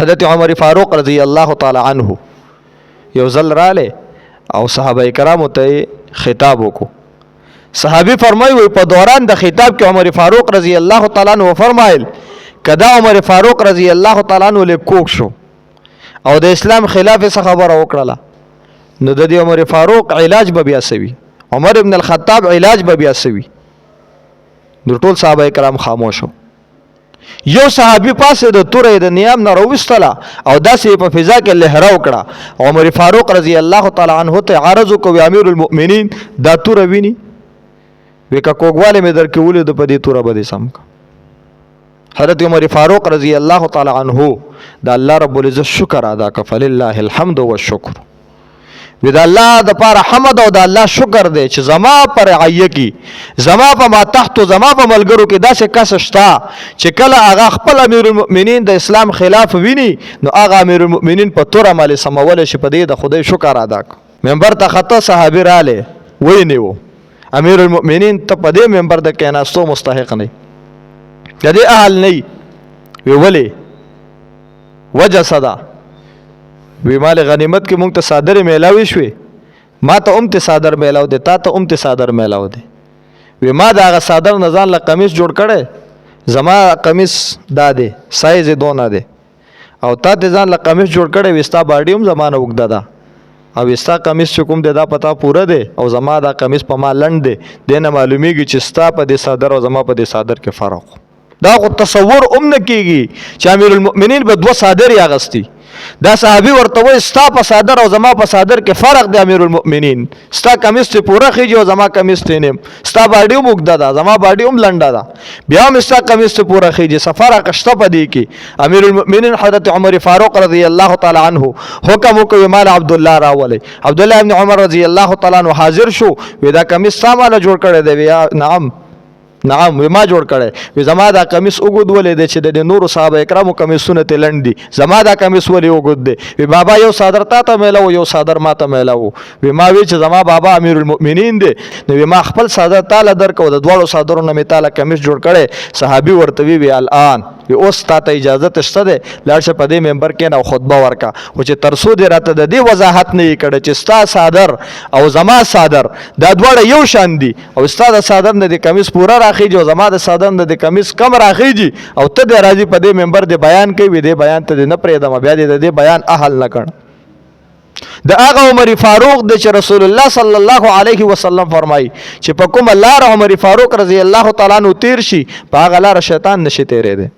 حضرت عمر فاروق رضی الله تعالی عنہ یو ځل راله او صحابه کرامو ته خطاب وکړو. صحابي فرمایي په دوران د خطاب کې عمر فاروق رضی الله تعالی عنہ فرمایل کدا عمر فاروق رضی الله تعالی عنہ له کوک شو او د اسلام خلاف څه خبره وکړه نو د دې عمر فاروق علاج به بیا سوي، عمر ابن الخطاب علاج به بیا سوي. د ټول صحابه کرام خاموش شو. یو صحابي پاسه د تورې د نیام نه راوستله او داسې په فضا کې لهرا وکړه. عمر فاروق رضی الله تعالی عنہ ته عرض وکړ امیر المؤمنین دا تور ویني وکا کوګواله مې درکې ولید په دې تور به سم کا. حضرت عمر فاروق رضی الله تعالی عنہ د الله رب العزت شکر ادا کړ. فلله الحمد والشکر. وی د الله د پاره حمد او د الله شکر دی چې زما پر عیه کی زما په ما تحت زما په ملګرو کې داسې کس شتا چې کله هغه خپل امیر المؤمنین د اسلام خلاف ویني نو هغه امیر المؤمنین په تور عمل سمول شي. په دې د خدای شکر ادا کړ. منبر ته خطه صحابي رااله ویني امیر المؤمنین ته په دې منبر د کیناستو مستحق نه د دې اهل نه وی ولی وجه صدا وی مال غنیمت کې مونږ ته صادر میلاوي شوي ما ته ته صادر میلاو دي تا ته ته صادر میلاو دي. وی ما دا هغه صادر نزان له قمیص جوړ کړي زما قمیص دا دی سایز دونه دی او تا ته ځان له قمیص جوړ کړي وستا باډي هم زمانه وګدا دا او وستا قمیص چې کوم دی دا پتا پوره دی او زما دا قمیص په ما لند دی دنه معلومیږي چې ستا په دې صادر او زما په دې صادر کې فرق دا خو تصور نه کیږي چې امیر المؤمنین به دوه صادر یاغستی. دا صحابي ورته وای ستا په صادر او زما په صادر کې فرق دی امیر المؤمنین ستا قمیص ته پوره خيږي او زما قمیص ته نه ستا باډي هم وګدا دا زما باډي هم لنډه ده بیا هم ستا قمیص ته پوره خيږي سفر کشته پدې کې امیر المؤمنین حضرت عمر فاروق رضی الله تعالی عنہ حکم وکړ مال عبد الله راولي. عبد الله ابن عمر رضی الله تعالی عنہ حاضر شو ودا قمیص ساماله جوړ کړی دی. یا نعم ما جوړ کړی وی زما دا قمیص وګد ولې دی چې د نورو صحابه کرامو قمیصونه ته لند دي زما دا قمیص ولې وګد دی. وی بابا یو صادر تا ته میلاو یو صادر ما ته میلاو. وی ما وی چې زما بابا امیر المؤمنین دی نو وی ما خپل صادر تعالی درکو د دوړو صادرونو می تعالی قمیص جوړ کړی. صحابي ورته وی الان وی اوس تا ته اجازه شته ده لاړ شه په دې منبر کې نو خطبه ورکا او چې ترسو دې راته د دې وضاحت نه کړي چې ستا صادر او زما صادر دا دوړه یو شان دي او ستا د صادر نه د قمیص پورا راخیږي او زما د صادر نه د قمیص کم راخیږي او ته دې راځي په دې منبر دې بیان کوي دې بیان ته نه پرېدم بیا دې بیان اهل نه کړ. د هغه عمر فاروق د چې رسول الله صلی الله علیه وسلم فرمایي چې په کوم لار عمر فاروق رضی الله تعالی عنہ تیر شي په هغه لار شیطان نشي تیرې ده.